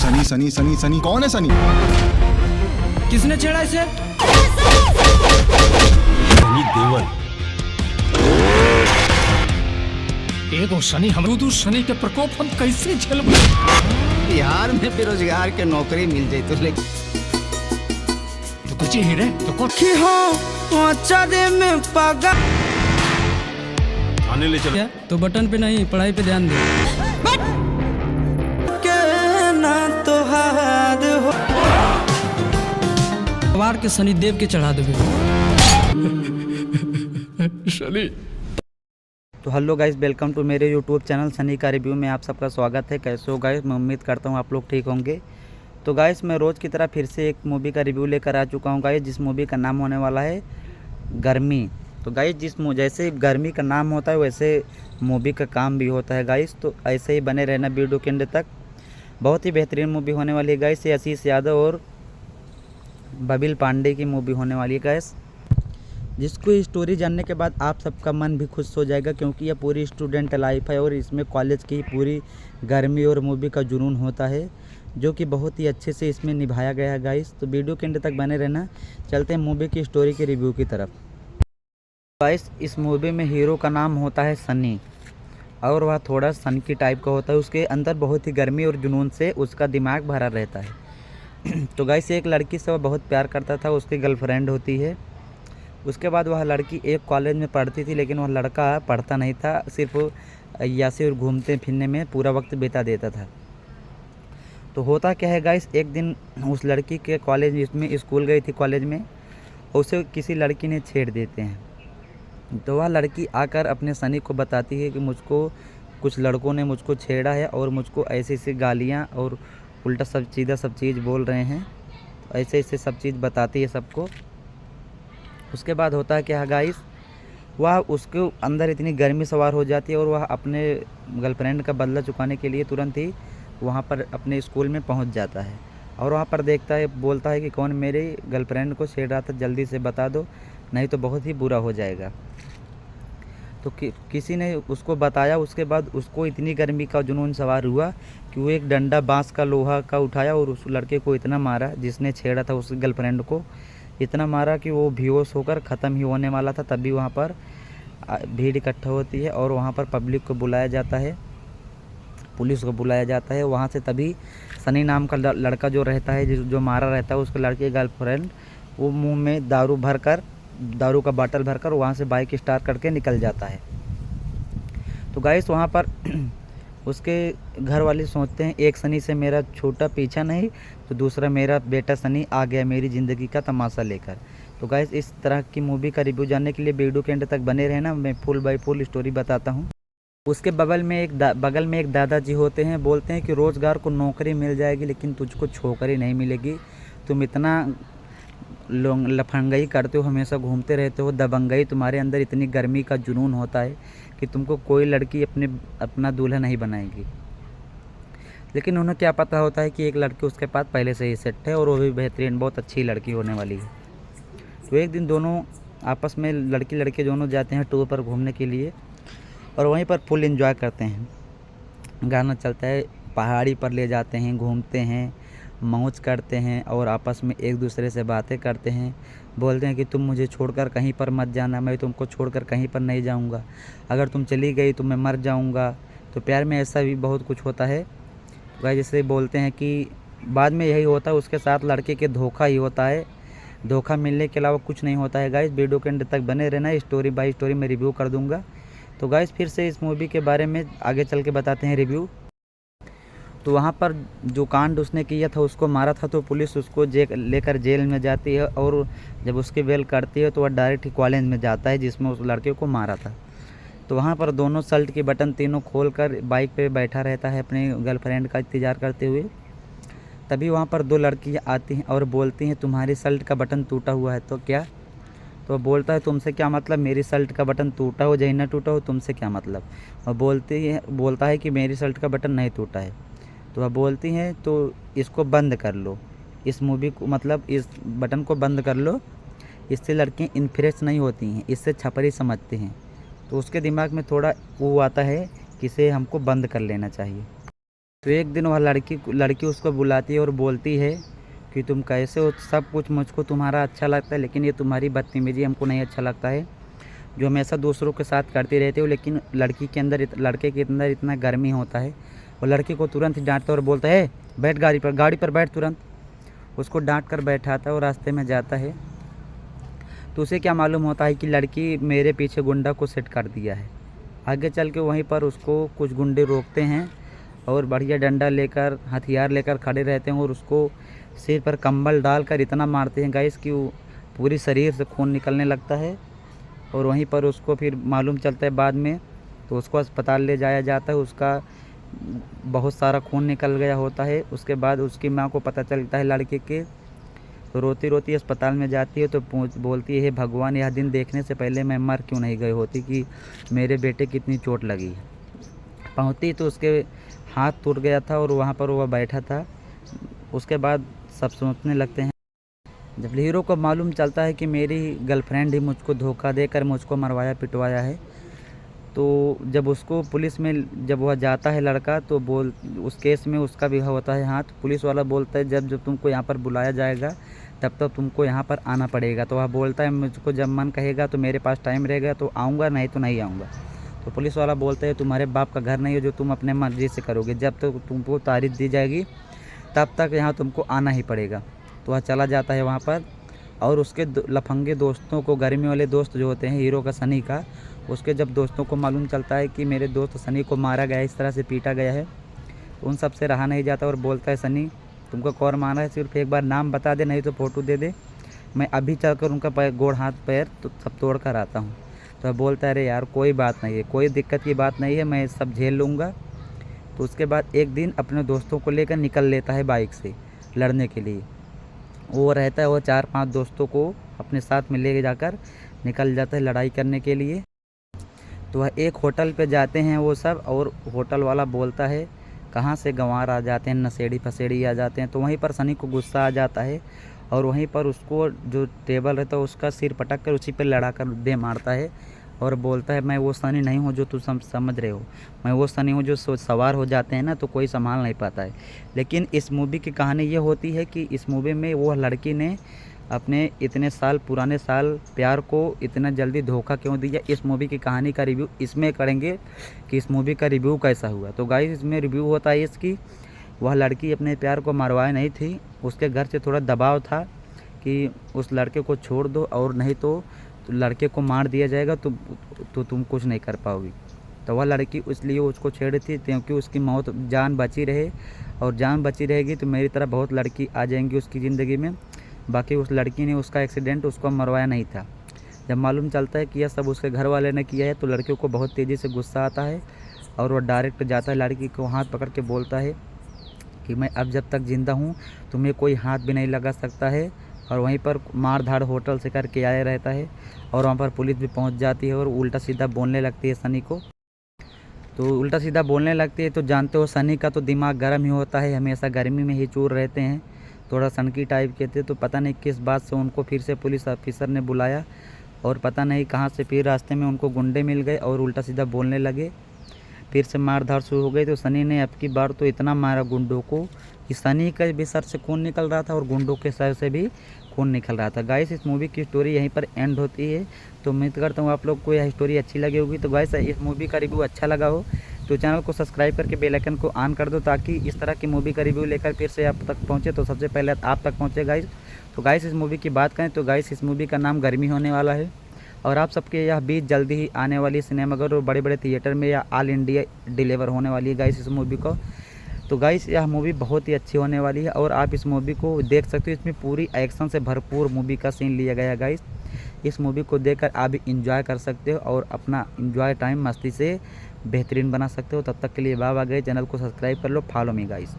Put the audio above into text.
सनी सनी सनी सनी कौन है सनी? किसने छेड़ा इसे? सनी देओल। एगो शनि हम दू शनि के प्रकोप हम कैसे झेलब? बिहार में बेरोजगार के नौकरी मिल जाए तो ले तो कुछ ही रे तो कुछ में पागा थाने ले चलो। तो बटन पे नहीं, पढ़ाई पे ध्यान दे। के ना तो हाथ हो सवार के शनि देव के चढ़ा देवे। शनि। तो हेलो गाइस, वेलकम टू मेरे यूट्यूब चैनल सनी का रिव्यू में आप सबका स्वागत है। कैसे हो गाइस? मैं उम्मीद करता हूँ आप लोग ठीक होंगे। तो गाइस, मैं रोज़ की तरह फिर से एक मूवी का रिव्यू लेकर आ चुका हूँ गाइस, जिस मूवी का नाम होने वाला है गर्मी। तो गाइस, जैसे गर्मी का नाम होता है वैसे मूवी का काम भी होता है गाइस। तो ऐसे ही बने रहना वीडियो के एंड तक। बहुत ही बेहतरीन मूवी होने वाली है गाइस। ये आशीष यादव और बबील पांडे की मूवी होने वाली है गाइस, जिसको स्टोरी जानने के बाद आप सबका मन भी खुश हो जाएगा, क्योंकि यह पूरी स्टूडेंट लाइफ है और इसमें कॉलेज की पूरी गर्मी और मूवी का जुनून होता है, जो कि बहुत ही अच्छे से इसमें निभाया गया है गाइस। तो वीडियो के एंड तक बने रहना। चलते हैं मूवी की स्टोरी के रिव्यू की तरफ। गाइस, इस मूवी में हीरो का नाम होता है सनी और वह थोड़ा सन की टाइप का होता है। उसके अंदर बहुत ही गर्मी और जुनून से उसका दिमाग भरा रहता है। तो गाइस, एक लड़की से वह बहुत प्यार करता था, उसकी गर्लफ्रेंड होती है। उसके बाद वह लड़की एक कॉलेज में पढ़ती थी, लेकिन वह लड़का पढ़ता नहीं था, सिर्फ अय्यासी और घूमते फिरने में पूरा वक्त बिता देता था। तो होता क्या है गाइस, एक दिन उस लड़की के कॉलेज में स्कूल गई थी कॉलेज में, उसे किसी लड़की ने छेड़ देते हैं। तो वह लड़की आकर अपने सनी को बताती है कि मुझको कुछ लड़कों ने मुझको छेड़ा है और मुझको ऐसी ऐसी गालियाँ और उल्टा सब सीधा सब चीज़ बोल रहे हैं। ऐसे ऐसे सब चीज़ बताती है सबको। उसके बाद होता है क्या गाइस, वह उसके अंदर इतनी गर्मी सवार हो जाती है और वह अपने गर्लफ्रेंड का बदला चुकाने के लिए तुरंत ही वहाँ पर अपने स्कूल में पहुँच जाता है और वहाँ पर देखता है, बोलता है कि कौन मेरी गर्लफ्रेंड को छेड़ रहा था, जल्दी से बता दो, नहीं तो बहुत ही बुरा हो जाएगा। तो किसी ने उसको बताया। उसके बाद उसको इतनी गर्मी का जुनून सवार हुआ कि वो एक डंडा बांस का लोहा का उठाया और उस लड़के को इतना मारा, जिसने छेड़ा था उस गर्लफ्रेंड को, इतना मारा कि वो बेहोश होकर ख़त्म ही होने वाला था। तभी वहाँ पर भीड़ इकट्ठा होती है और वहाँ पर पब्लिक को बुलाया जाता है, पुलिस को बुलाया जाता है। वहाँ से तभी सनी नाम का लड़का जो रहता है, जो मारा रहता है, उसके लड़के गर्लफ्रेंड, वो मुंह में दारू का बाटल भरकर वहाँ से बाइक स्टार्ट करके निकल जाता है। तो गाइस, वहाँ पर उसके घर वाले सोचते हैं, एक सनी से मेरा छोटा पीछा नहीं तो दूसरा मेरा बेटा सनी आ गया मेरी ज़िंदगी का तमाशा लेकर। तो गाइस, इस तरह की मूवी का रिव्यू जानने के लिए वीडियो के एंड तक बने रहना। मैं फुल बाय फुल स्टोरी बताता हूँ। उसके बगल में एक दादाजी होते हैं, बोलते हैं कि रोज़गार को नौकरी मिल जाएगी, लेकिन तुझको छोकरी नहीं मिलेगी। तुम इतना लफंगई करते हो, हमेशा घूमते रहते हो, दबंगई, तुम्हारे अंदर इतनी गर्मी का जुनून होता है कि तुमको कोई लड़की अपना दूल्हा नहीं बनाएगी। लेकिन उन्हें क्या पता होता है कि एक लड़की उसके पास पहले से ही सेट है और वो भी बेहतरीन, बहुत अच्छी लड़की होने वाली है। तो एक दिन दोनों आपस में लड़की लड़के दोनों जाते हैं टूर पर घूमने के लिए और वहीं पर फुल एंजॉय करते हैं। गाना चलता है, पहाड़ी पर ले जाते हैं, घूमते हैं, मौज करते हैं और आपस में एक दूसरे से बातें करते हैं। बोलते हैं कि तुम मुझे छोड़कर कहीं पर मत जाना, मैं तुमको छोड़कर कहीं पर नहीं जाऊंगा, अगर तुम चली गई तो मैं मर जाऊंगा। तो प्यार में ऐसा भी बहुत कुछ होता है। वह जैसे बोलते हैं कि बाद में यही होता है, उसके साथ लड़के के धोखा ही होता है। धोखा मिलने के अलावा कुछ नहीं होता है गाइस। वीडियो के एंड तक बने रहना, स्टोरी बाय स्टोरी में रिव्यू कर दूंगा। तो गाइस, फिर से इस मूवी के बारे में आगे चल के बताते हैं रिव्यू। तो वहाँ पर जो कांड उसने किया था, उसको मारा था, तो पुलिस उसको लेकर जेल में जाती है और जब उसकी बेल करती है तो वह डायरेक्ट ही कॉलेज में जाता है जिसमें उस लड़के को मारा था। तो वहाँ पर दोनों शर्ट के बटन तीनों खोलकर बाइक पे बैठा रहता है अपने गर्लफ्रेंड का इंतज़ार करते हुए। तभी वहाँ पर दो लड़कियाँ आती हैं और बोलती हैं, तुम्हारी शर्ट का बटन टूटा हुआ है। तो क्या? तो बोलता है, तुमसे क्या मतलब, मेरी शर्ट का बटन टूटा हो चाहे ना टूटा हो, तुमसे क्या मतलब। और बोलता है कि मेरी शर्ट का बटन नहीं टूटा है। तो वह बोलती हैं, तो इसको बंद कर लो, इस मूवी को, मतलब इस बटन को बंद कर लो, इससे लड़कियाँ इन्फ्रेश नहीं होती हैं, इससे छपरी समझती हैं। तो उसके दिमाग में थोड़ा वो आता है कि इसे हमको बंद कर लेना चाहिए। तो एक दिन वह लड़की उसको बुलाती है और बोलती है कि तुम कैसे हो, सब कुछ मुझको तुम्हारा अच्छा लगता है, लेकिन ये तुम्हारी बदतमीज़ी हमको नहीं अच्छा लगता है जो हमेशा दूसरों के साथ करती रहती हो। लेकिन लड़के के अंदर इतना गर्मी होता है, वो लड़की को तुरंत ही डांटता है और बोलता है बैठ गाड़ी पर बैठ। तुरंत उसको डांट कर बैठाता है और रास्ते में जाता है। तो उसे क्या मालूम होता है कि लड़की मेरे पीछे गुंडा को सेट कर दिया है। आगे चल के वहीं पर उसको कुछ गुंडे रोकते हैं और बढ़िया डंडा लेकर, हथियार लेकर खड़े रहते हैं और उसको सिर पर कंबल डालकर इतना मारते हैं गाइस कि वो पूरी शरीर से खून निकलने लगता है। और वहीं पर उसको फिर मालूम चलता है बाद में, तो उसको अस्पताल ले जाया जाता है। उसका बहुत सारा खून निकल गया होता है। उसके बाद उसकी माँ को पता चलता है लड़के के, तो रोती रोती अस्पताल में जाती है। तो बोलती है भगवान, यह दिन देखने से पहले मैं मर क्यों नहीं गई होती कि मेरे बेटे की इतनी चोट लगी है। पहुँचती तो उसके हाथ टूट गया था और वहाँ पर वह बैठा था। उसके बाद सब सोचने लगते हैं। जब हीरो को मालूम चलता है कि मेरी गर्लफ्रेंड ही मुझको धोखा देकर मुझको मरवाया पिटवाया है, तो जब उसको पुलिस में जब वह जाता है लड़का, तो उस केस में उसका भी होता है हाथ। पुलिस वाला बोलता है जब तुमको यहाँ पर बुलाया जाएगा तब तुमको यहाँ पर आना पड़ेगा। तो वह बोलता है मुझको जब मन कहेगा तो मेरे पास टाइम रहेगा तो आऊँगा, नहीं तो नहीं आऊँगा। तो पुलिस वाला बोलता है तुम्हारे बाप का घर नहीं है जो तुम अपने मर्जी से करोगे, जब तक तुमको तारीख दी जाएगी तब तक यहाँ तुमको आना ही पड़ेगा। तो वह चला जाता है वहाँ पर और उसके लफंगे दोस्तों को, गर्मी वाले दोस्त जो होते हैं हीरो का, सनी का, उसके जब दोस्तों को मालूम चलता है कि मेरे दोस्त सनी को मारा गया है, इस तरह से पीटा गया है, तो उन सब से रहा नहीं जाता और बोलता है सनी तुमको कौन मारा है, सिर्फ एक बार नाम बता दे, नहीं तो फ़ोटो दे दे, मैं अभी चलकर उनका गोड़ हाथ पैर तो सब तोड़ कर आता हूँ। तो बोलता है अरे यार कोई बात नहीं है, कोई दिक्कत की बात नहीं है, मैं सब झेल लूँगा। तो उसके बाद एक दिन अपने दोस्तों को लेकर निकल लेता है बाइक से लड़ने के लिए। वो रहता है, वो 4-5 दोस्तों को अपने साथ में ले जाकर निकल जाता है लड़ाई करने के लिए। तो वह एक होटल पे जाते हैं वो सब, और होटल वाला बोलता है कहाँ से गंवार आ जाते हैं, नशेड़ी फसेड़ी आ जाते हैं। तो वहीं पर सनी को गुस्सा आ जाता है और वहीं पर उसको जो टेबल रहता है उसका सिर पटक कर उसी पर लड़ा कर दे मारता है और बोलता है मैं वो सनी नहीं हूँ जो तू समझ रहे हो, मैं वो सनी हूँ जो सवार हो जाते हैं ना तो कोई संभाल नहीं पाता है। लेकिन इस मूवी की कहानी ये होती है कि इस मूवी में वो लड़की ने अपने इतने साल पुराने प्यार को इतना जल्दी धोखा क्यों दिया। इस मूवी की कहानी का रिव्यू इसमें करेंगे कि इस मूवी का रिव्यू कैसा हुआ। तो गाइस इसमें रिव्यू होता है इसकी, वह लड़की अपने प्यार को मरवाए नहीं थी, उसके घर से थोड़ा दबाव था कि उस लड़के को छोड़ दो और नहीं तो लड़के को मार दिया जाएगा तो तुम कुछ नहीं कर पाओगी। तो वह लड़की इसलिए उसको छेड़ी थी क्योंकि उसकी मौत जान बची रहे, और जान बची रहेगी तो मेरी तरह बहुत लड़की आ जाएंगी उसकी ज़िंदगी में। बाकी उस लड़की ने उसका एक्सीडेंट उसको मरवाया नहीं था। जब मालूम चलता है कि यह सब उसके घर वाले ने किया है तो लड़कियों को बहुत तेज़ी से गुस्सा आता है और वह डायरेक्ट जाता है लड़की को हाथ पकड़ के बोलता है कि मैं अब जब तक ज़िंदा हूँ तुम्हें कोई हाथ भी नहीं लगा सकता है। और वहीं पर मार धाड़ होटल से करके आया रहता है और वहाँ पर पुलिस भी पहुँच जाती है और उल्टा सीधा बोलने लगती है सनी को। तो उल्टा सीधा बोलने लगती है तो जानते हो सनी का तो दिमाग गर्म ही होता है, हमेशा गर्मी में ही चूर रहते हैं, थोड़ा सनकी टाइप के थे। तो पता नहीं किस बात से उनको फिर से पुलिस ऑफिसर ने बुलाया और पता नहीं कहाँ से फिर रास्ते में उनको गुंडे मिल गए और उल्टा सीधा बोलने लगे, फिर से मार धाड़ शुरू हो गई। तो सनी ने अब की बार तो इतना मारा गुंडों को कि सनी का भी सर से खून निकल रहा था और गुंडों के सर से भी खून निकल रहा था। गाइस इस मूवी की स्टोरी यहीं पर एंड होती है। तो उम्मीद करता हूँ आप लोग को यह स्टोरी अच्छी लगी होगी। तो गाइस इस मूवी का रिव्यू अच्छा लगा हो तो चैनल को सब्सक्राइब करके बेल आइकन को ऑन कर दो ताकि इस तरह की मूवी का रिव्यू लेकर फिर से आप तक पहुँचे तो सबसे पहले आप तक पहुँचे गाइस। तो गाइस इस मूवी की बात करें तो गाइस इस मूवी का नाम गर्मी होने वाला है और आप सबके यह बीच जल्दी ही आने वाली सिनेमाघर और बड़े बड़े थिएटर में या ऑल इंडिया डिलीवर होने वाली है गाइस इस मूवी को। तो गाइस यह मूवी बहुत ही अच्छी होने वाली है और आप इस मूवी को देख सकते हो। इसमें पूरी एक्शन से भरपूर मूवी का सीन लिया गया है गाइस। इस मूवी को देखकर आप भी इंजॉय कर सकते हो और अपना इंजॉय टाइम मस्ती से बेहतरीन बना सकते हो। तब तक के लिए बाय बाय गाइस। चैनल को सब्सक्राइब कर लो, फॉलो मी गाइस।